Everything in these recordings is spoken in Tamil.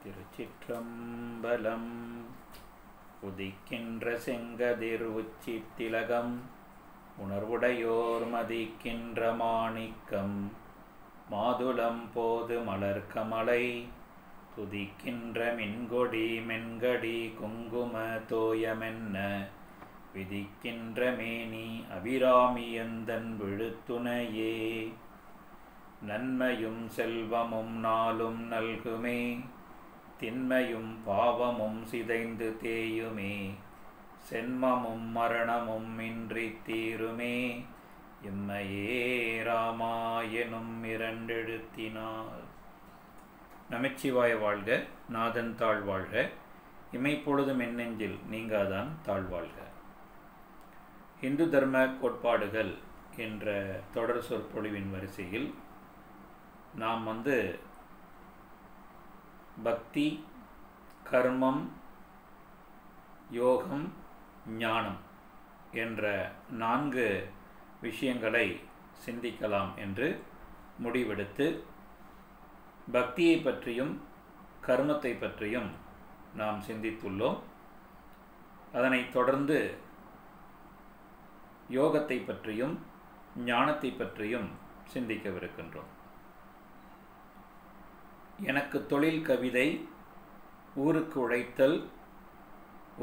திருச்சிற்றம்பலம். உதிக்கின்ற செங்கதிர் உச்சி திலகம் உணர்வுடையோர் மதிக்கின்ற மாணிக்கம் மாதுளம் போது மலர்கமலை துதிக்கின்ற மின்கொடி மென்கடி குங்கும தோயமென்ன விதிக்கின்ற மேனி அபிராமியந்தன் விழுத்துணையே. நன்மையும் செல்வமும் நாளும் நல்குமே, திண்மையும் பாவமும் சிதைந்து தேயுமே, சென்மமும் மரணமும் இன்றி தீருமே, இம்மையே ராமா எனும் இரண்டெழுத்தினார். நமச்சிவாய வாழ்க, நாதன் தாழ் வாழ்க, இமைப்பொழுதும் எண்ணெஞ்சில் நீங்காதான் தாழ்வாழ்க. இந்து தர்ம கோட்பாடுகள் என்ற தொடர் சொற்பொழிவின் வரிசையில் நாம் பக்தி, கர்மம், யோகம், ஞானம் என்ற 4 விஷயங்களை சிந்திக்கலாம் என்று முடிவெடுத்து பக்தியை பற்றியும் கர்மத்தை பற்றியும் நாம் சிந்தித்துள்ளோம். அதனைத் தொடர்ந்து யோகத்தை பற்றியும் ஞானத்தை பற்றியும் சிந்திக்கவிருக்கின்றோம். எனக்கு தொழில் கவிதை, ஊருக்கு உழைத்தல்,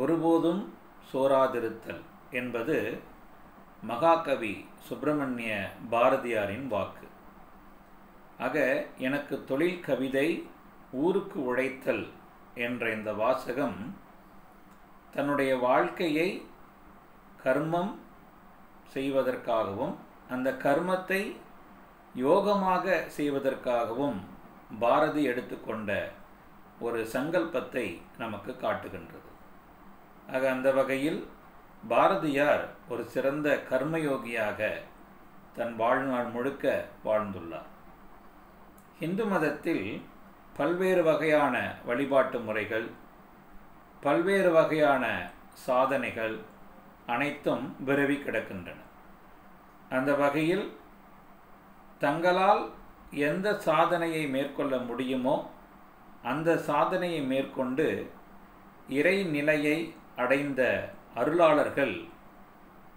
ஒருபோதும் சோராதிருத்தல் என்பது மகாகவி சுப்பிரமணிய பாரதியாரின் வாக்கு. ஆக எனக்கு தொழில் கவிதை, ஊருக்கு உழைத்தல் என்ற இந்த வாசகம் தன்னுடைய வாழ்க்கையை கர்மம் செய்வதற்காகவும் அந்த கர்மத்தை யோகமாக செய்வதற்காகவும் பாரதி எடுத்துக்கொண்ட ஒரு சங்கல்பத்தை நமக்கு காட்டுகின்றது. ஆக அந்த வகையில் பாரதியார் ஒரு சிறந்த கர்மயோகியாக தன் வாழ்நாள் முழுக்க வாழ்ந்துள்ளார். இந்து மதத்தில் பல்வேறு வகையான வழிபாட்டு முறைகள், பல்வேறு வகையான சாதனைகள் அனைத்தும் விரவி கிடக்கின்றன. அந்த வகையில் தங்களால் எந்த சாதனையை மேற்கொள்ள முடியுமோ அந்த சாதனையை மேற்கொண்டு இறை நிலையை அடைந்த அருளாளர்கள்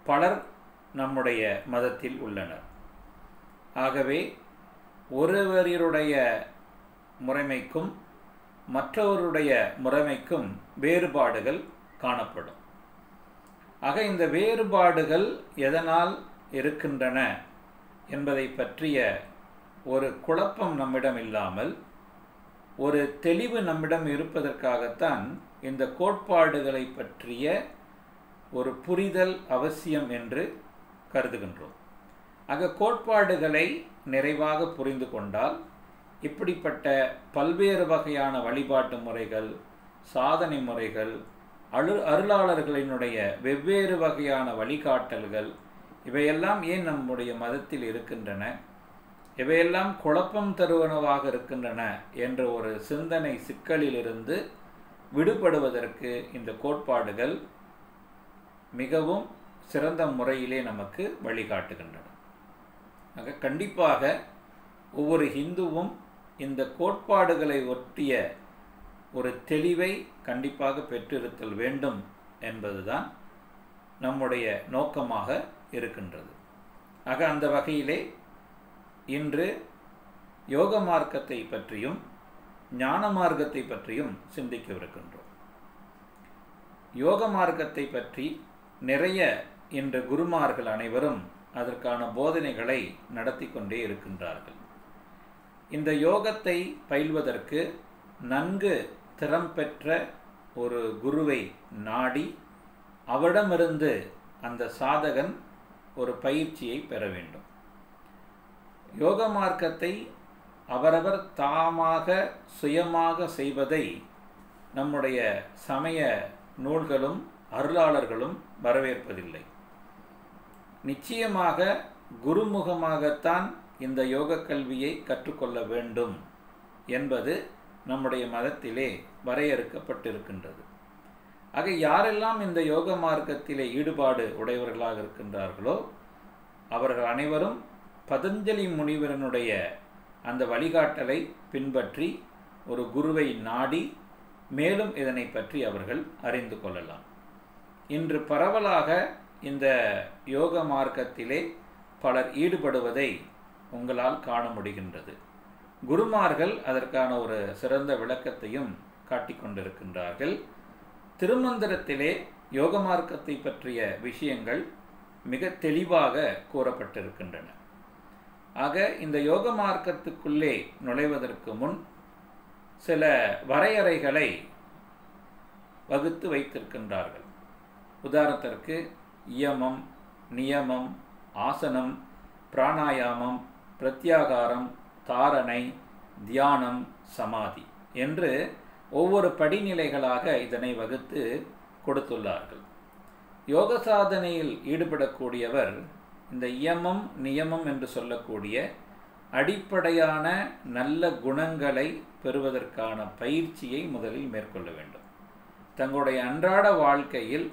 பலர் நம்முடைய மதத்தில் உள்ளனர். ஆகவே ஒருவருடைய முறைமைக்கும் மற்றவருடைய முறைமைக்கும் வேறுபாடுகள் காணப்படும். ஆக இந்த வேறுபாடுகள் எதனால் இருக்கின்றன என்பதை பற்றிய ஒரு குழப்பம் நம்மிடம் இல்லாமல் ஒரு தெளிவு நம்மிடம் இருப்பதற்காகத்தான் இந்த கோட்பாடுகளை பற்றிய ஒரு புரிதல் அவசியம் என்று கருதுகின்றோம். ஆக கோட்பாடுகளை நிறைவாக புரிந்து கொண்டால் இப்படிப்பட்ட பல்வேறு வகையான வழிபாட்டு முறைகள், சாதனை முறைகள், அருளாளர்களினுடைய வெவ்வேறு வகையான வழிகாட்டல்கள் இவையெல்லாம் ஏன் நம்முடைய மதத்தில் இருக்கின்றன, இவையெல்லாம் குழப்பம் தருவனவாக இருக்கின்றன என்ற ஒரு சிந்தனை சிக்கலிலிருந்து விடுபடுவதற்கு இந்த கோட்பாடுகள் மிகவும் சிறந்த முறையிலே நமக்கு வழிகாட்டுகின்றன. ஆக கண்டிப்பாக ஒவ்வொரு இந்துவும் இந்த கோட்பாடுகளை ஒட்டிய ஒரு தெளிவை கண்டிப்பாக பெற்றிருத்தல் வேண்டும் என்பதுதான் நம்முடைய நோக்கமாக இருக்கின்றது. ஆக அந்த வகையிலே இன்று யோக மார்க்கத்தை பற்றியும் ஞான மார்க்கத்தை பற்றியும் சிந்திக்கவிருக்கின்றோம். யோக மார்க்கத்தை பற்றி நிறைய இன்று குருமார்கள் அனைவரும் அதற்கான போதனைகளை நடத்தி கொண்டே இருக்கின்றார்கள். இந்த யோகத்தை பயில்வதற்கு நன்கு திறம் பெற்ற ஒரு குருவை நாடி அவரிடமிருந்து அந்த சாதகன் ஒரு பயிற்சியை பெற வேண்டும். யோக மார்க்கத்தை அவரவர் தாமாக சுயமாக செய்வதை நம்முடைய சமய நூல்களும் அருளாளர்களும் வரவேற்பதில்லை. நிச்சயமாக குருமுகமாகத்தான் இந்த யோக கல்வியை கற்றுக்கொள்ள வேண்டும் என்பது நம்முடைய மதத்திலே வரையறுக்கப்பட்டிருக்கின்றது. ஆக யாரெல்லாம் இந்த யோக மார்க்கத்திலே ஈடுபாடு உடையவர்களாக இருக்கின்றார்களோ அவர்கள் அனைவரும் பதஞ்சலி முனிவரனுடைய அந்த வழிகாட்டலை பின்பற்றி ஒரு குருவை நாடி மேலும் இதனை பற்றி அவர்கள் அறிந்து கொள்ளலாம். இன்று பரவலாக இந்த யோக மார்க்கத்திலே பலர் ஈடுபடுவதை உங்களால் காண முடிகின்றது. குருமார்கள் அதற்கான ஒரு சிறந்த விளக்கத்தையும் காட்டிக்கொண்டிருக்கின்றார்கள். திருமந்திரத்திலே யோக மார்க்கத்தை பற்றிய விஷயங்கள் மிக தெளிவாக கூறப்பட்டிருக்கின்றன. ஆக இந்த யோக மார்க்கத்துக்குள்ளே நுழைவதற்கு முன் சில வரையறைகளை வகுத்து வைத்திருக்கின்றார்கள். உதாரணத்திற்கு இயமம், நியமம், ஆசனம், பிராணாயாமம், பிரத்யாகாரம், தாரணை, தியானம், சமாதி என்று ஒவ்வொரு படிநிலைகளாக இதனை வகுத்து கொடுத்துள்ளார்கள். யோக சாதனையில் ஈடுபடக்கூடியவர் இந்த இயமம், நியமம் என்று சொல்லக்கூடிய அடிப்படையான நல்ல குணங்களை பெறுவதற்கான பயிற்சியை முதலில் மேற்கொள்ள வேண்டும். தங்களுடைய அன்றாட வாழ்க்கையில்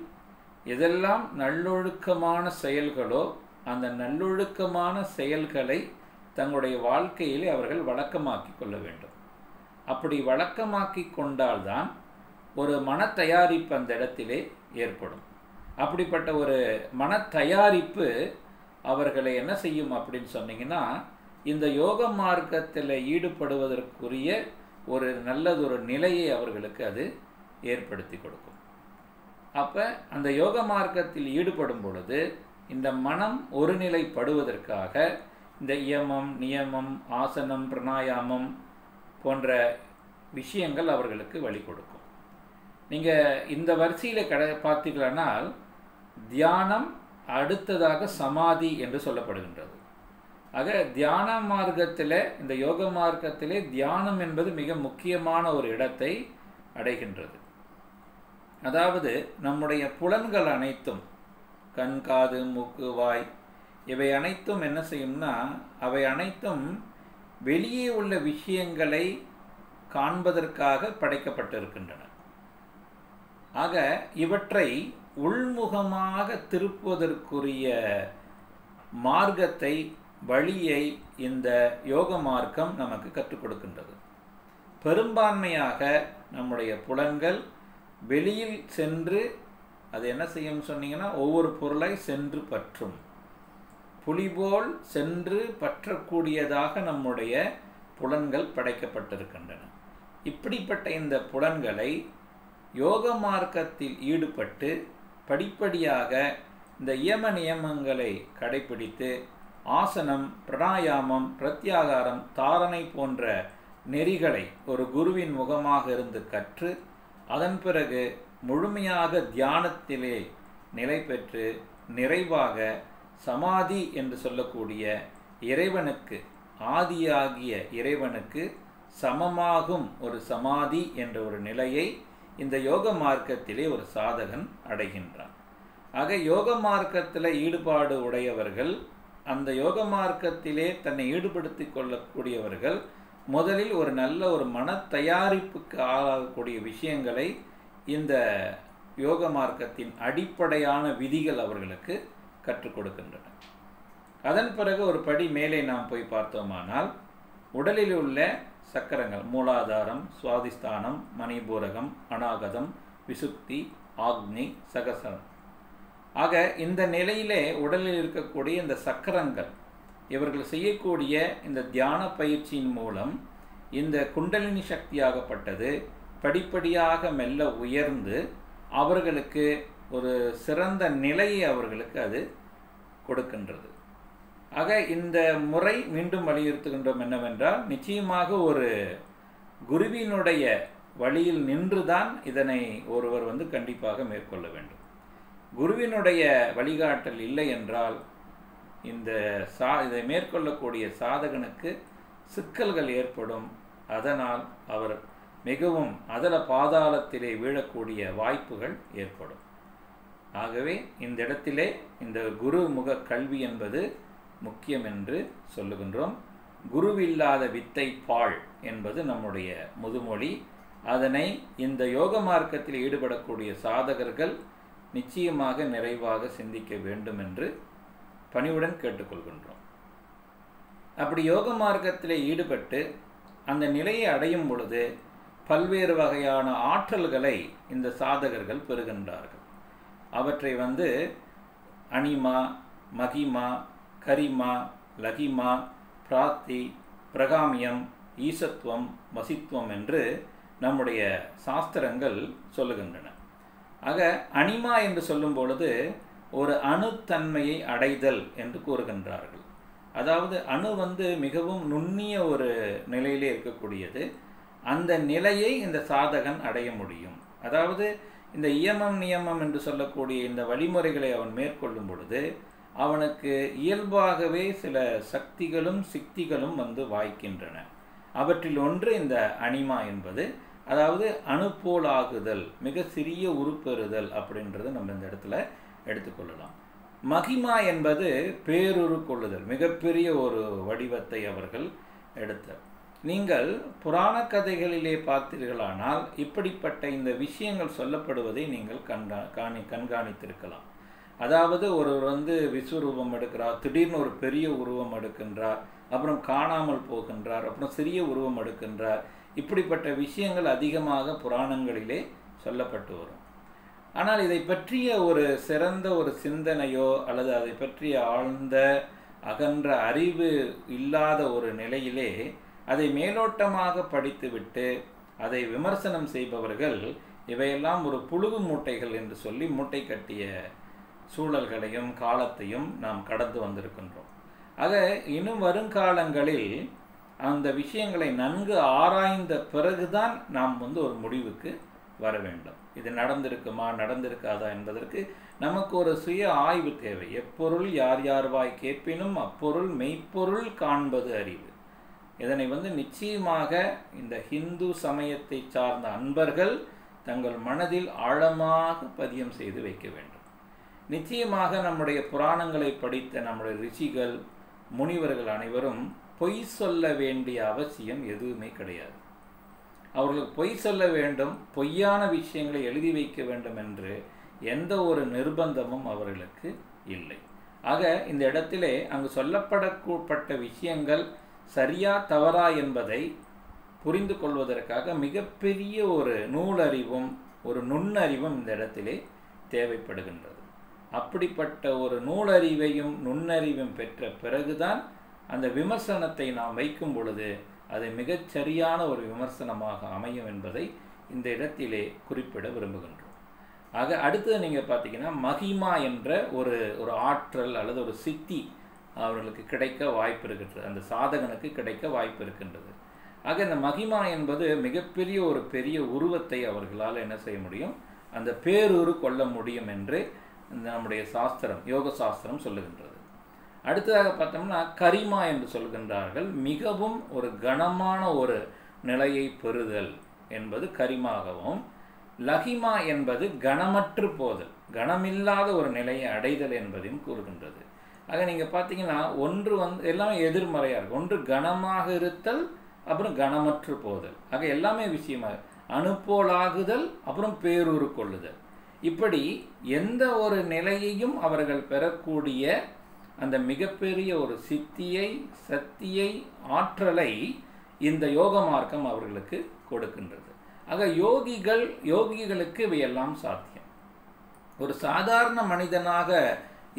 எதெல்லாம் நல்லொழுக்கமான செயல்களோ அந்த நல்லொழுக்கமான செயல்களை தங்களுடைய வாழ்க்கையிலே அவர்கள் வழக்கமாக்கி கொள்ள வேண்டும். அப்படி வழக்கமாக்கி கொண்டால்தான் ஒரு மன தயாரிப்பு அந்த இடத்திலே ஏற்படும். அப்படிப்பட்ட ஒரு மன தயாரிப்பு அவர்களை என்ன செய்யும் அப்படின்னு சொன்னீங்கன்னா, இந்த யோக மார்க்கத்தில் ஈடுபடுவதற்குரிய ஒரு நல்லதொரு நிலையை அவர்களுக்கு அது ஏற்படுத்தி கொடுக்கும். அப்போ அந்த யோக மார்க்கத்தில் ஈடுபடும் பொழுது இந்த மனம் ஒருநிலைப்படுவதற்காக இந்த இயமம், நியமம், ஆசனம், பிராணாயாமம் போன்ற விஷயங்கள் அவர்களுக்கு வழி கொடுக்கும். நீங்கள் இந்த வரிசையில் பார்த்தீர்களானால் தியானம் அடுத்ததாக சமாதி என்று சொல்லப்படுகின்றது. ஆக தியான மார்க்கத்தில், இந்த யோக மார்க்கத்திலே தியானம் என்பது மிக முக்கியமான ஒரு இடத்தை அடைகின்றது. அதாவது நம்முடைய புலன்கள் அனைத்தும், கண், காது, மூக்கு, வாய், இவை அனைத்தும் என்ன செய்யும்னா, அவை அனைத்தும் வெளியே உள்ள விஷயங்களை காண்பதற்காக படைக்கப்பட்டிருக்கின்றன. ஆக இவற்றை உள்முகமாக திருப்புவதற்குரிய மார்க்கத்தை, வழியை இந்த யோக மார்க்கம் நமக்கு கற்றுக் கொடுக்கின்றது. பெரும்பான்மையாக நம்முடைய புலன்கள் வெளியில் சென்று அது என்ன செய்யும் சொன்னீங்கன்னா, ஒவ்வொரு பொருளை சென்று பற்றும். புலிபோல் சென்று பற்றக்கூடியதாக நம்முடைய புலன்கள் படைக்கப்பட்டிருக்கின்றன. இப்படிப்பட்ட இந்த புலன்களை யோக மார்க்கத்தில் ஈடுபட்டு படிப்படியாக இந்த இயம நியமங்களை கடைபிடித்து ஆசனம், பிராணாயாமம், பிரத்யாகாரம், தாரணை போன்ற நெறிகளை ஒரு குருவின் முகமாக இருந்து கற்று அதன் பிறகு முழுமையாக தியானத்திலே நிலை பெற்று நிறைவாக சமாதி என்று சொல்லக்கூடிய இறைவனுக்கு, ஆதியாகிய இறைவனுக்கு சமமாகும் ஒரு சமாதி என்ற ஒரு நிலையை இந்த யோக மார்க்கத்திலே ஒரு சாதகன் அடைகின்றான். ஆக யோக மார்க்கத்தில் ஈடுபாடு உடையவர்கள், அந்த யோக மார்க்கத்திலே தன்னை ஈடுபடுத்தி கொள்ளக்கூடியவர்கள் முதலில் ஒரு நல்ல ஒரு மன தயாரிப்புக்கு ஆளாகக்கூடிய விஷயங்களை இந்த யோக மார்க்கத்தின் அடிப்படையான விதிகள் அவர்களுக்கு கற்றுக் கொடுக்கின்றன. அதன் பிறகு ஒரு படி மேலே நாம் போய் பார்த்தோமானால், உடலில் உள்ள சக்கரங்கள், மூலாதாரம், சுவாதிஸ்தானம், மணிபூரகம், அநாகதம், விசுக்தி, ஆக்னி, சகசரம். ஆக இந்த நிலையிலே உடலில் இருக்கக்கூடிய இந்த சக்கரங்கள், இவர்கள் செய்யக்கூடிய இந்த தியான பயிற்சியின் மூலம் இந்த குண்டலினி சக்தியாகப்பட்டது படிப்படியாக மெல்ல உயர்ந்து அவர்களுக்கு ஒரு சிறந்த நிலையை அவர்களுக்கு அது கொடுக்கின்றது. ஆக இந்த முறை மீண்டும் வலியுறுத்துகின்றோம் என்னவென்றால், நிச்சயமாக ஒரு குருவினுடைய வழியில் நின்றுதான் இதனை ஒருவர் கண்டிப்பாக மேற்கொள்ள வேண்டும். குருவினுடைய வழிகாட்டல் இல்லை என்றால் இதை மேற்கொள்ளக்கூடிய சாதகனுக்கு சிக்கல்கள் ஏற்படும். அதனால் அவர் மிகவும் அதல பாதாளத்திலே வீழக்கூடிய வாய்ப்புகள் ஏற்படும். ஆகவே இந்த இடத்திலே இந்த குருமுக கல்வி என்பது முக்கியம் என்று சொல்லுகின்றோம். குருவில்லாத வித்தை பாழ் என்பது நம்முடைய முதுமொழி. அதனை இந்த யோக மார்க்கத்தில் ஈடுபடக்கூடிய சாதகர்கள் நிச்சயமாக நிறைவாக சிந்திக்க வேண்டும் என்று பணிவுடன் கேட்டுக்கொள்கின்றோம். அப்படி யோக மார்க்கத்தில் ஈடுபட்டு அந்த நிலையை அடையும் பொழுது பல்வேறு வகையான ஆற்றல்களை இந்த சாதகர்கள் பெறுகின்றார்கள். அவற்றை அனிமா, மகிமா, கரிமா, லகிமா, பிராப்தி, பிரகாமியம், ஈசத்துவம், வசித்துவம் என்று நம்முடைய சாஸ்திரங்கள் சொல்லுகின்றன. ஆக அனிமா என்று சொல்லும் பொழுது ஒரு அணுத்தன்மையை அடைதல் என்று கூறுகின்றார்கள். அதாவது அணு மிகவும் நுண்ணிய ஒரு நிலையிலே இருக்கக்கூடியது. அந்த நிலையை இந்த சாதகன் அடைய முடியும். அதாவது இந்த இயமம் நியமம் என்று சொல்லக்கூடிய இந்த வழிமுறைகளை அவன் மேற்கொள்ளும் பொழுது அவனுக்கு இயல்பாகவே சில சக்திகளும் சிக்திகளும் வாய்க்கின்றன. அவற்றில் ஒன்று இந்த அனிமா என்பது, அதாவது அணுப்போலாகுதல், மிக சிறிய உருப்பெறுதல் அப்படின்றது நம்ம இந்த இடத்துல எடுத்துக்கொள்ளலாம். மகிமா என்பது பேருரு கொள்ளுதல், மிகப்பெரிய ஒரு வடிவத்தை அவர்கள் எடுத்தார். நீங்கள் புராண கதைகளிலே பார்த்தீர்களானால் இப்படிப்பட்ட இந்த விஷயங்கள் சொல்லப்படுவதை நீங்கள் கண்காணித்திருக்கலாம். அதாவது ஒருவர் விஸ்வரூபம் எடுக்கிறார், திடீர்னு ஒரு பெரிய உருவம் எடுக்கின்றார், அப்புறம் காணாமல் போகின்றார், அப்புறம் சிறிய உருவம் எடுக்கின்றார். இப்படிப்பட்ட விஷயங்கள் அதிகமாக புராணங்களிலே சொல்லப்பட்டு வரும். ஆனால் இதை பற்றிய ஒரு சிறந்த ஒரு சிந்தனையோ அல்லது அதை பற்றிய ஆழ்ந்த அகன்ற அறிவு இல்லாத ஒரு நிலையிலே அதை மேலோட்டமாக படித்துவிட்டு அதை விமர்சனம் செய்பவர்கள் இவையெல்லாம் ஒரு புழுகு மூட்டைகள் என்று சொல்லி மூட்டை கட்டிய சூழல்களையும் காலத்தையும் நாம் கடந்து வந்திருக்கின்றோம். ஆக இன்னும் வருங்காலங்களில் அந்த விஷயங்களை நன்கு ஆராய்ந்த பிறகுதான் நாம் ஒரு முடிவுக்கு வர வேண்டும். இது நடந்திருக்குமா நடந்திருக்காதா என்பதற்கு நமக்கு ஒரு சுய ஆய்வு தேவை. எப்பொருள் யார் யார்வாய் கேட்பினும் அப்பொருள் மெய்ப்பொருள் காண்பது அறிவு. இதனை நிச்சயமாக இந்த ஹிந்து சமயத்தை சார்ந்த அன்பர்கள் தங்கள் மனதில் ஆழமாக பதியம் செய்து வைக்க வேண்டும். நிச்சயமாக நம்முடைய புராணங்களை படித்த நம்முடைய ரிஷிகள் முனிவர்கள் அனைவரும் பொய் சொல்ல வேண்டிய அவசியம் எதுவுமே கிடையாது. அவர்களுக்கு பொய் சொல்ல வேண்டும், பொய்யான விஷயங்களை எழுதி வைக்க வேண்டும் என்று எந்த ஒரு நிர்பந்தமும் அவர்களுக்கு இல்லை. ஆக இந்த இடத்திலே அங்கு சொல்லப்படப்பட்ட விஷயங்கள் சரியா தவறா என்பதை புரிந்து கொள்வதற்காக மிகப்பெரிய ஒரு நூலறிவும் ஒரு நுண்ணறிவும் இந்த இடத்திலே தேவைப்படுகின்றது. அப்படிப்பட்ட ஒரு நூலறிவையும் நுண்ணறிவும் பெற்ற பிறகுதான் அந்த விமர்சனத்தை நாம் வைக்கும் பொழுது அது மிகச்சரியான ஒரு விமர்சனமாக அமையும் என்பதை இந்த இடத்திலே குறிப்பிட விரும்புகின்றோம். ஆக அடுத்தது நீங்கள் பார்த்தீங்கன்னா மகிமா என்ற ஒரு ஆற்றல் அல்லது ஒரு சித்தி அவர்களுக்கு கிடைக்க வாய்ப்பு இருக்கின்றது, அந்த சாதகனுக்கு கிடைக்க வாய்ப்பு இருக்கின்றது. ஆக இந்த மகிமா என்பது மிகப்பெரிய ஒரு பெரிய உருவத்தை அவர்களால் என்ன செய்ய முடியும், அந்த பேருரு கொள்ள முடியும் என்று நம்முடைய சாஸ்திரம், யோக சாஸ்திரம் சொல்லுகின்றது. அடுத்ததாக பார்த்தோம்னா கரிமா என்று சொல்கின்றார்கள். மிகவும் ஒரு கனமான ஒரு நிலையை பெறுதல் என்பது கரிமாகவும், லகிமா என்பது கனமற்று போதல், கனமில்லாத ஒரு நிலையை அடைதல் என்பதையும் கூறுகின்றது. ஆக நீங்கள் பார்த்தீங்கன்னா ஒன்று எல்லாமே எதிர்மறையாக இருக்கும். ஒன்று கனமாக இருத்தல், அப்புறம் கனமற்று போதல். ஆக எல்லாமே விஷயமாக அணுப்போலாகுதல், அப்புறம் பேருரு கொள்ளுதல். இப்படி எந்த ஒரு நிலையையும் அவர்கள் பெறக்கூடிய அந்த மிகப்பெரிய ஒரு சித்தியை, சக்தியை, ஆற்றலை இந்த யோக மார்க்கம் அவர்களுக்கு கொடுக்கின்றது. ஆக யோகிகளுக்கு இவையெல்லாம் சாத்தியம். ஒரு சாதாரண மனிதனாக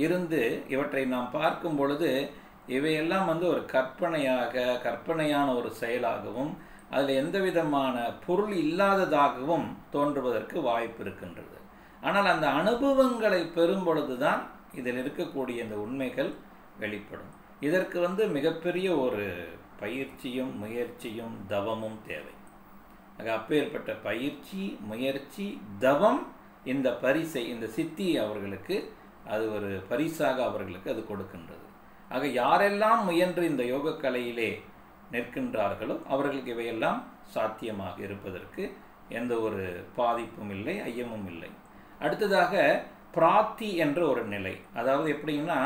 இருந்து இவற்றை நாம் பார்க்கும் பொழுது இவையெல்லாம் ஒரு கற்பனையான ஒரு செயலாகவும் அதில் எந்த விதமான பொருள் இல்லாததாகவும் தோன்றுவதற்கு வாய்ப்பு இருக்கின்றது. ஆனால் அந்த அனுபவங்களை பெறும் பொழுதுதான் இதில் இருக்கக்கூடிய இந்த உண்மைகள் வெளிப்படும். இதற்கு மிகப்பெரிய ஒரு பயிற்சியும் முயற்சியும் தவமும் தேவை. ஆக அப்பேற்பட்ட பயிற்சி, முயற்சி, தவம் இந்த பரிசை, இந்த சித்தி அவர்களுக்கு அது ஒரு பரிசாக அவர்களுக்கு அது கொடுக்கின்றது. ஆக யாரெல்லாம் முயன்று இந்த யோக கலையிலே நிற்கின்றார்களோ அவர்களுக்கு இவையெல்லாம் சாத்தியமாக இருப்பதற்கு எந்த ஒரு பாதிப்பும் இல்லை, ஐயமும் இல்லை. அடுத்ததாக பிராப்தி என்ற ஒரு நிலை. அதாவது எப்படின்னா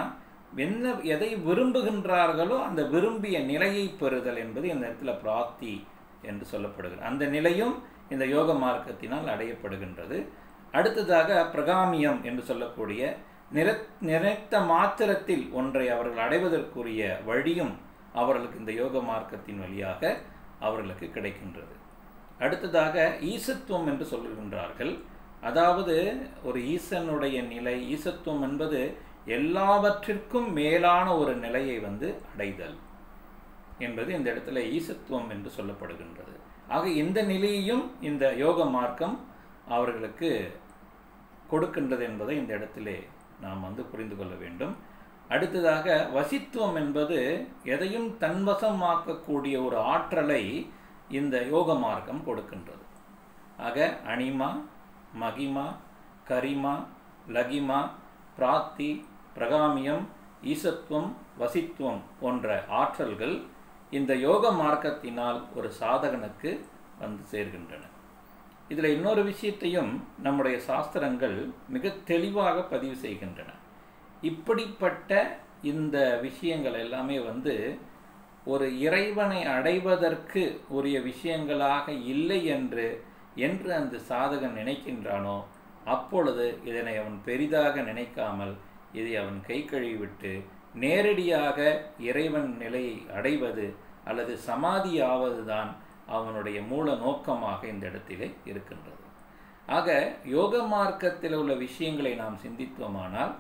எதை விரும்புகின்றார்களோ அந்த விரும்பிய நிலையை பெறுதல் என்பது இந்த இடத்துல பிராப்தி என்று சொல்லப்படுகிறது. அந்த நிலையும் இந்த யோக மார்க்கத்தினால் அடையப்படுகின்றது. அடுத்ததாக பிரகாமியம் என்று சொல்லக்கூடிய நினைத்த மாத்திரத்தில் ஒன்றை அவர்கள் அடைவதற்குரிய வழியும் அவர்களுக்கு இந்த யோக மார்க்கத்தின் வழியாக அவர்களுக்கு கிடைக்கின்றது. அடுத்ததாக ஈசத்துவம் என்று சொல்லுகின்றார்கள். அதாவது ஒரு ஈசனுடைய நிலை, ஈசத்துவம் என்பது எல்லாவற்றிற்கும் மேலான ஒரு நிலையை அடைதல் என்பது இந்த இடத்துல ஈசத்துவம் என்று சொல்லப்படுகின்றது. ஆக இந்த நிலையையும் இந்த யோக மார்க்கம் அவர்களுக்கு கொடுக்கின்றது என்பதை இந்த இடத்திலே நாம் புரிந்து கொள்ள வேண்டும். அடுத்ததாக வசித்துவம் என்பது எதையும் தன்வசமாக்கக்கூடிய ஒரு ஆற்றலை இந்த யோக மார்க்கம் கொடுக்கின்றது. ஆக அனிமா, மகிமா, கரிமா, லகிமா, பிராத்தி, பிரகாமியம், ஈசத்துவம், வசித்துவம் போன்ற ஆற்றல்கள் இந்த யோக மார்க்கத்தினால் ஒரு சாதகனுக்கு சேர்கின்றன. இதில் இன்னொரு விஷயத்தையும் நம்முடைய சாஸ்திரங்கள் மிக தெளிவாக பதிவு செய்கின்றன. இப்படிப்பட்ட இந்த விஷயங்கள் எல்லாமே ஒரு இறைவனை அடைவதற்கு உரிய விஷயங்களாக இல்லை என்று அந்த சாதகன் நினைக்கின்றானோ அப்பொழுது இதனை அவன் பெரிதாக நினைக்காமல் இதை அவன் கை கழுவிவிட்டு நேரடியாக இறைவன் நிலையை அடைவது அல்லது சமாதியாவது தான் அவனுடைய மூல நோக்கமாக இந்த இடத்திலே இருக்கின்றது. ஆக யோக மார்க்கத்தில் உள்ள விஷயங்களை நாம் சிந்தித்தோமானால்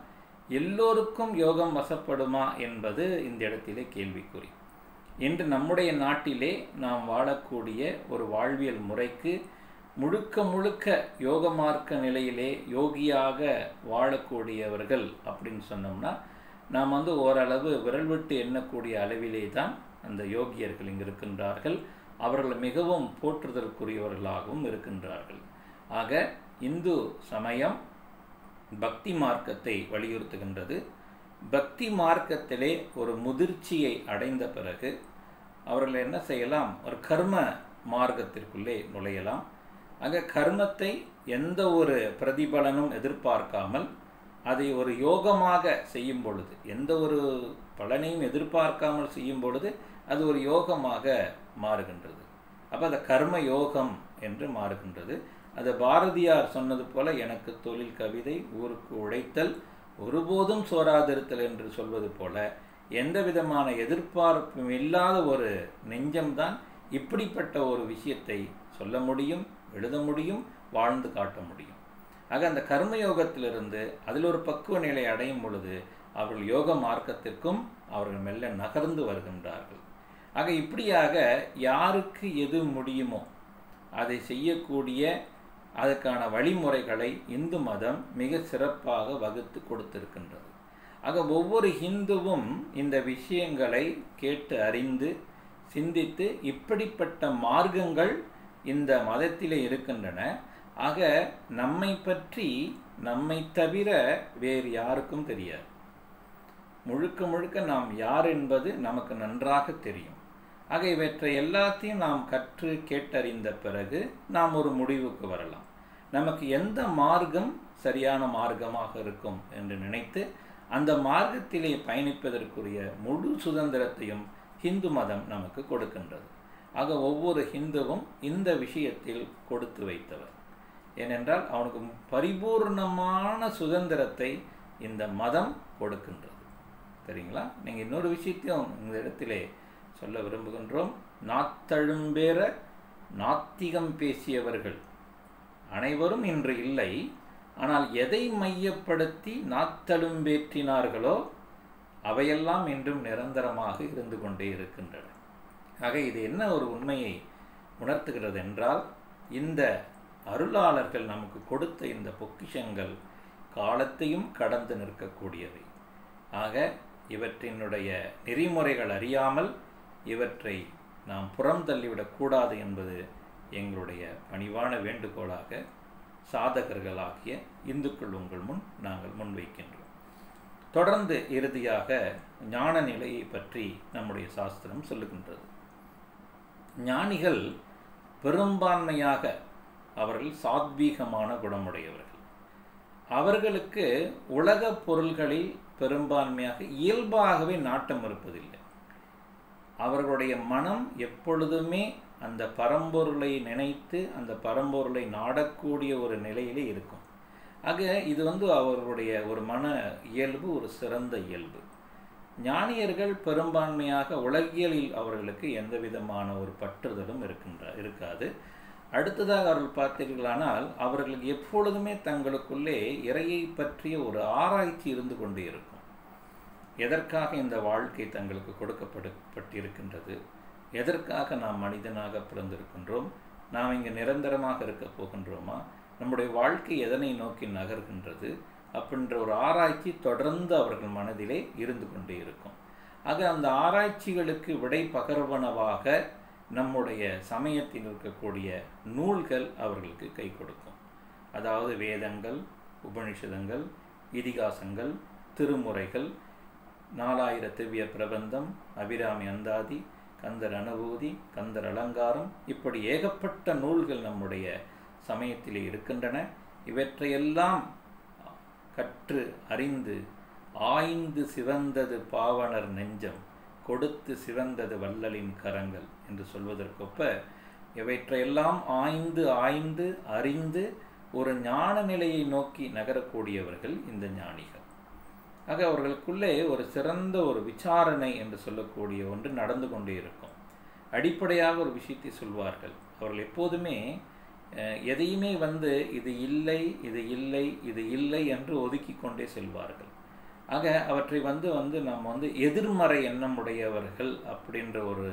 எல்லோருக்கும் யோகம் வசப்படுமா என்பது இந்த இடத்திலே கேள்விக்குறி. இன்று நம்முடைய நாட்டிலே நாம் வாழக்கூடிய ஒரு வாழ்வியல் முறைக்கு முழுக்க முழுக்க யோக மார்க்க நிலையிலே யோகியாக வாழக்கூடியவர்கள் அப்படின்னு சொன்னோம்னா நாம் ஓரளவு விரல் விட்டு எண்ணக்கூடிய அளவிலே தான் அந்த யோகியர்கள் இங்கு இருக்கின்றார்கள். அவர்கள் மிகவும் போற்றுதற்குரியவர்களாகவும் இருக்கின்றார்கள். ஆக இந்து சமயம் பக்தி மார்க்கத்தை வலியுறுத்துகின்றது. பக்தி மார்க்கத்திலே ஒரு முதிர்ச்சியை அடைந்த பிறகு அவர்கள் என்ன செய்யலாம்? ஒரு கர்ம மார்க்கத்திற்குள்ளே நுழையலாம். ஆக கர்மத்தை எந்த ஒரு பிரதிபலனும் எதிர்பார்க்காமல் அதை ஒரு யோகமாக செய்யும் பொழுது, எந்த ஒரு பலனையும் எதிர்பார்க்காமல் செய்யும் பொழுது அது ஒரு யோகமாக மாறுகின்றது. அப்போ அது கர்ம யோகம் என்று மாறுகின்றது. அது பாரதியார் சொன்னது போல, எனக்கு தொழில் கவிதை ஊருக்கு உழைத்தல் ஒருபோதும் சோராதிருத்தல் என்று சொல்வது போல, எந்த விதமான எதிர்பார்ப்பும் இல்லாத ஒரு நெஞ்சம்தான் இப்படிப்பட்ட ஒரு விஷயத்தை சொல்ல முடியும், எழுத முடியும், வாழ்ந்து காட்ட முடியும். ஆக அந்த கர்மயோகத்திலிருந்து அதில் ஒரு பக்குவ நிலை அடையும் பொழுது அவர்கள் யோக மார்க்கத்திற்கும் அவர்கள் மெல்ல நகர்ந்து வருகின்றார்கள். ஆக இப்படியாக யாருக்கு எது முடியுமோ அதை செய்யக்கூடிய அதற்கான வழிமுறைகளை இந்து மதம் மிக சிறப்பாக வகுத்து கொடுத்திருக்கின்றது. ஆக ஒவ்வொரு ஹிந்துவும் இந்த விஷயங்களை கேட்டு அறிந்து சிந்தித்து இப்படிப்பட்ட மார்க்கங்கள் இந்த மதத்திலே இருக்கின்றன. ஆக நம்மை பற்றி நம்மை தவிர வேறு யாருக்கும் தெரியாது. முழுக்க முழுக்க நாம் யார் என்பது நமக்கு நன்றாக தெரியும். ஆக இவற்றை எல்லாத்தையும் நாம் கற்று கேட்டறிந்த பிறகு நாம் ஒரு முடிவுக்கு வரலாம். நமக்கு எந்த மார்க்கம் சரியான மார்க்கமாக இருக்கும் என்று நினைத்து அந்த மார்க்கத்திலே பயணிப்பதற்குரிய முழு சுதந்திரத்தையும் ஹிந்து மதம் நமக்கு கொடுக்கின்றது. ஆக ஒவ்வொரு ஹிந்துவும் இந்த விஷயத்தில் கொடுத்து வைத்தவர். ஏனென்றால் அவனுக்கு பரிபூர்ணமான சுதந்திரத்தை இந்த மதம் கொடுக்கின்றது. சரிங்களா? நீங்கள் இன்னொரு விஷயத்தையும் இந்த இடத்திலே சொல்ல விரும்புகின்றோம். நாத்தழும்பேற நாத்திகம் பேசியவர்கள் அனைவரும் இன்று இல்லை. ஆனால் எதை மையப்படுத்தி நாத்தழும்பேற்றினார்களோ அவையெல்லாம் இன்றும் நிரந்தரமாக இருந்து கொண்டே இருக்கின்றன. ஆக இது என்ன ஒரு உண்மையை உணர்த்துகிறது என்றால், இந்த அருளாளர்கள் நமக்கு கொடுத்த இந்த பொக்கிஷங்கள் காலத்தையும் கடந்து நிற்கக்கூடியவை. ஆக இவற்றினுடைய நெறிமுறைகள் அறியாமல் இவற்றை நாம் புறம் தள்ளிவிடக்கூடாது என்பது எங்களுடைய பணிவான வேண்டுகோளாக சாதகர்களாகிய இந்துக்கள் உங்கள் முன் நாங்கள் முன்வைக்கின்றோம். தொடர்ந்து இறுதியாக ஞான நிலையை பற்றி நம்முடைய சாஸ்திரம் சொல்லுகின்றது. ஞானிகள் பெரும்பான்மையாக அவர்கள் சாத்வீகமான குணமுடையவர்கள். அவர்களுக்கு உலக பொருள்களில் பெரும்பான்மையாக இயல்பாகவே நாட்டம் இருப்பதில்லை. அவர்களுடைய மனம் எப்பொழுதுமே அந்த பரம்பொருளை நினைத்து அந்த பரம்பொருளை நாடக்கூடிய ஒரு நிலையிலே இருக்கும். ஆக இது அவர்களுடைய ஒரு மன இயல்பு, ஒரு சிறந்த இயல்பு. ஞானியர்கள் பெரும்பான்மையாக உலகியலில் அவர்களுக்கு எந்த விதமான ஒரு பற்றுதலும் இருக்காது. அடுத்ததாக அவர்கள் பார்த்தீர்களானால் அவர்களுக்கு எப்பொழுதுமே தங்களுக்குள்ளே இறையை பற்றிய ஒரு ஆராய்ச்சி இருந்து கொண்டே இருக்கும். எதற்காக இந்த வாழ்க்கை தங்களுக்கு கொடுக்கப்பட்டிருக்கின்றது, எதற்காக நாம் மனிதனாக பிறந்திருக்கின்றோம், நாம் இங்கே நிரந்தரமாக இருக்க போகின்றோமா, நம்முடைய வாழ்க்கை எதனை நோக்கி நகர்கின்றது அப்படின்ற ஒரு ஆராய்ச்சி தொடர்ந்து அவர்கள் மனதிலே இருந்து கொண்டே இருக்கும். ஆக அந்த ஆராய்ச்சிகளுக்கு விடை பகர்வனவாக நம்முடைய சமயத்தில் இருக்கக்கூடிய நூல்கள் அவர்களுக்கு கை கொடுக்கும். அதாவது வேதங்கள், உபனிஷதங்கள், இதிகாசங்கள், திருமுறைகள், 4000 திவ்ய பிரபந்தம், அபிராமி அந்தாதி, கந்தர் அனுபூதி, கந்தர் அலங்காரம், இப்படி ஏகப்பட்ட நூல்கள் நம்முடைய சமயத்திலே இருக்கின்றன. இவற்றையெல்லாம் கற்று அறிந்து ஆய்ந்து சிவந்தது பாவனர் நெஞ்சம், கொடுத்து சிவந்தது வள்ளலின் கரங்கள் என்று சொல்வதற்கொப்ப இவற்றையெல்லாம் ஆய்ந்து அறிந்து ஒரு ஞான நிலையை நோக்கி நகரக்கூடியவர்கள் இந்த ஞானிகள். ஆக அவர்களுக்குள்ளே ஒரு சிறந்த ஒரு விசாரணை என்று சொல்லக்கூடிய ஒன்று நடந்து கொண்டே இருக்கும். அடிப்படையாக ஒரு விஷயத்தை சொல்வார்கள். அவர்கள் எப்போதுமே எதையுமே இது இல்லை, இது இல்லை, இது இல்லை என்று ஒதுக்கி கொண்டே செல்வார்கள். ஆக அவற்றை நம்ம எதிர்மறை எண்ணம் உடையவர்கள் அப்படின்ற ஒரு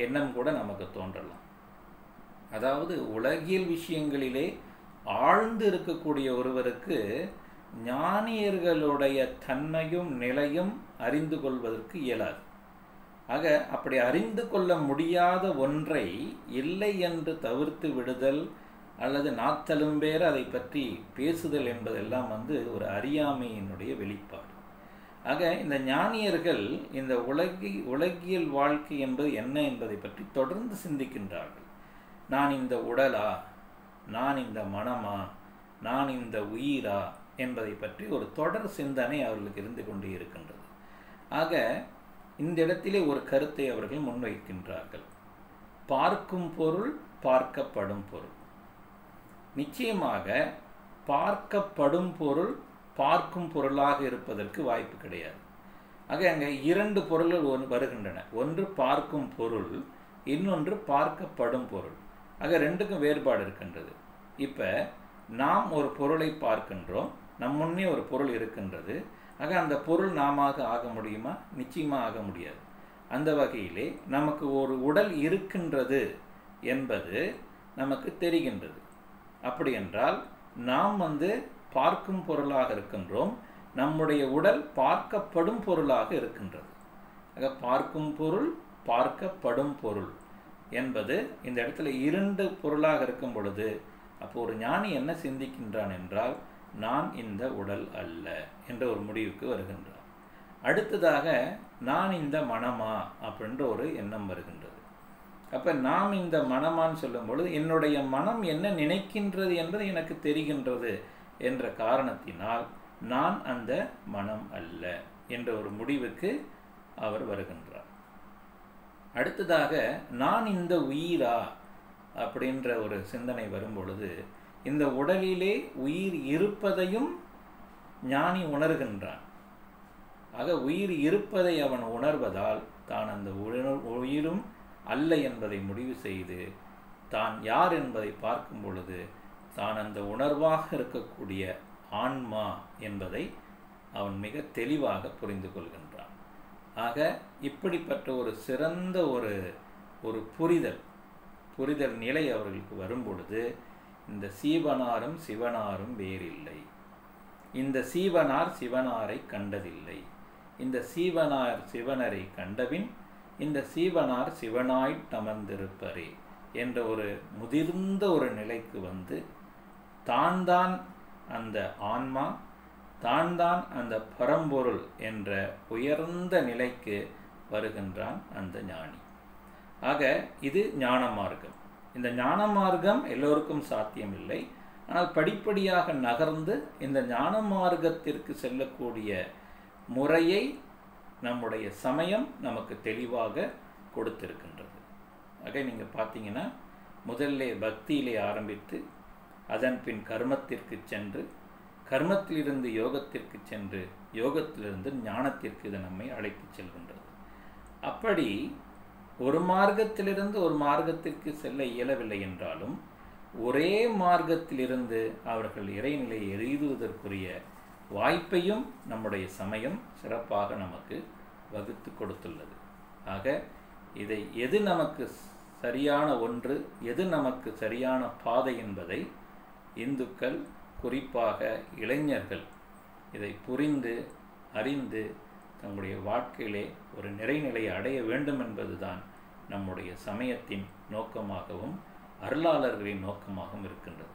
எண்ணம் கூட நமக்கு தோன்றலாம். அதாவது உலகியல் விஷயங்களிலே ஆழ்ந்து இருக்கக்கூடிய ஒருவருக்கு ஞானியர்களுடைய தன்மையும் நிலையும் அறிந்து கொள்வதற்கு இயலாது. ஆக அப்படி அறிந்து கொள்ள முடியாத ஒன்றை இல்லை என்று தவிர்த்து விடுதல் அல்லது நாத்தலும்பேற அதை பற்றி பேசுதல் என்பதெல்லாம் ஒரு அறியாமையினுடைய வெளிப்பாடு. ஆக இந்த ஞானியர்கள் இந்த உலகியல் வாழ்க்கை என்பது என்ன என்பதை பற்றி தொடர்ந்து சிந்திக்கின்றார்கள். நான் இந்த உடலா, நான் இந்த மனமா, நான் இந்த உயிரா என்பதை பற்றி ஒரு தொடர் சிந்தனை அவர்களுக்கு இருந்து கொண்டே இருக்கின்றது. ஆக இந்த இடத்திலே ஒரு கருத்தை அவர்கள் முன்வைக்கின்றார்கள். பார்க்கும் பொருள், பார்க்கப்படும் பொருள். நிச்சயமாக பார்க்கப்படும் பொருள் பார்க்கும் பொருளாக இருப்பதற்கு வாய்ப்பு கிடையாது. ஆக அங்கே 2 பொருள்கள் வருகின்றன. ஒன்று பார்க்கும் பொருள், இன்னொன்று பார்க்கப்படும் பொருள். ஆக 2க்கும் வேறுபாடு இருக்கின்றது. இப்போ நாம் ஒரு பொருளை பார்க்கின்றோம், நம் முன்னே ஒரு பொருள் இருக்கின்றது. ஆக அந்த பொருள் நாம ஆக முடியுமா? நிச்சயமாக ஆக முடியாது. அந்த வகையிலே நமக்கு ஒரு உடல் இருக்கின்றது என்பது நமக்கு தெரிகின்றது. அப்படி என்றால் நாம் பார்க்கும் பொருளாக இருக்கின்றோம், நம்முடைய உடல் பார்க்கப்படும் பொருளாக இருக்கின்றது. ஆக பார்க்கும் பொருள், பார்க்கப்படும் பொருள் என்பது இந்த இடத்துல 2 பொருளாக இருக்கும் பொழுது அப்போ ஒரு ஞானி என்ன சிந்திக்கின்றான் என்றால், நான் இந்த உடல் அல்ல என்ற ஒரு முடிவுக்கு வருகின்றான். அடுத்ததாக நான் இந்த மனமா அப்படின்ற ஒரு எண்ணம் வருகின்றது. அப்போ நாம் இந்த மனமான்னு சொல்லும் பொழுது என்னுடைய மனம் என்ன நினைக்கின்றது என்பது எனக்கு தெரிகின்றது என்ற காரணத்தினால் நான் அந்த மனம் அல்ல என்ற ஒரு முடிவுக்கு அவர் வருகின்றார். அடுத்ததாக நான் இந்த உயிரா அப்படின்ற ஒரு சிந்தனை வரும் பொழுது இந்த உடலிலே உயிர் இருப்பதையும் ஞானி உணர்கின்றான். ஆக உயிர் இருப்பதை அவன் உணர்வதால் தான் அந்த உயிரும் அல்ல என்பதை முடிவு செய்து தான் யார் என்பதை பார்க்கும் பொழுது தான் அந்த உணர்வாக இருக்கக்கூடிய ஆன்மா என்பதை அவன் மிக தெளிவாக புரிந்து கொள்கின்றான். ஆக இப்படிப்பட்ட ஒரு சிறந்த ஒரு புரிதல் நிலை அவர்களுக்கு வரும் பொழுது இந்த சீவனாரும் சிவனாரும் வேறில்லை, இந்த சீவனார் சிவனாரை கண்டதில்லை, இந்த சீவனார் சிவனரை கண்டபின் இந்த சீவனார் சிவனாய்த் அமர்ந்திருப்பரே என்ற ஒரு முதிர்ந்த ஒரு நிலைக்கு தான் அந்த ஆன்மா, தான் அந்த பரம்பொருள் என்ற உயர்ந்த நிலைக்கு வருகின்றான் அந்த ஞானி. ஆக இது ஞான மார்க்கம். இந்த ஞான மார்க்கம் எல்லோருக்கும் சாத்தியமில்லை. ஆனால் படிப்படியாக நகர்ந்து இந்த ஞான மார்க்கத்திற்கு செல்லக்கூடிய முறையை நம்முடைய சமயம் நமக்கு தெளிவாக கொடுத்திருக்கின்றது. ஆக நீங்கள் பார்த்தீங்கன்னா முதல்ல பக்தியிலே ஆரம்பித்து அதன் பின் கர்மத்திற்கு சென்று, கர்மத்திலிருந்து யோகத்திற்கு சென்று, யோகத்திலிருந்து ஞானத்திற்கு இது நம்மை அழைத்து செல்கின்றது. அப்படி ஒரு மார்க்கத்திலிருந்து ஒரு மார்க்கத்திற்கு செல்ல இயலவில்லை என்றாலும் ஒரே மார்க்கத்திலிருந்து அவர்கள் இறைநிலையை எய்துவதற்குரிய வாய்ப்பையும் நம்முடைய சமயம் சிறப்பாக நமக்கு வகுத்து கொடுத்துள்ளது. ஆக இதை எது நமக்கு சரியான ஒன்று, எது நமக்கு சரியான பாதை என்பதை இந்துக்கள், குறிப்பாக இளைஞர்கள் இதை புரிந்து அறிந்து தங்களுடைய வாழ்க்கையிலே ஒரு நிறைநிலையை அடைய வேண்டும் என்பதுதான் நம்முடைய சமயத்தின் நோக்கமாகவும் அருளாளர்களின் நோக்கமாகவும் இருக்கின்றது.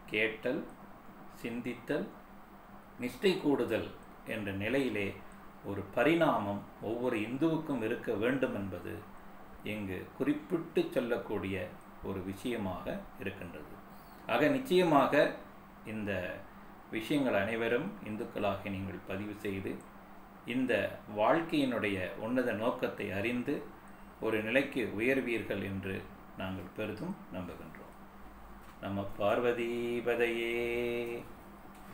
கேட்டல், சிந்தித்தல், நிஷ்டை கூடுதல் என்ற நிலையிலே ஒரு பரிணாமம் ஒவ்வொரு இந்துவுக்கும் இருக்க வேண்டும் என்பது இங்கு குறிப்பிட்டு சொல்லக்கூடிய ஒரு விஷயமாக இருக்கின்றது. ஆக நிச்சயமாக இந்த விஷயங்கள் அனைவரும் இந்துக்களாக நீங்கள் பதிவு செய்து இந்த வாழ்க்கையினுடைய உன்னத நோக்கத்தை அறிந்து ஒரு நிலைக்கு உயர்வீர்கள் என்று நாங்கள் பெரிதும் நம்புகின்றோம். நம பார்வதீபதையே.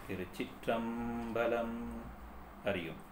திருச்சிற்றம்பலம். ஹரி ஓம்.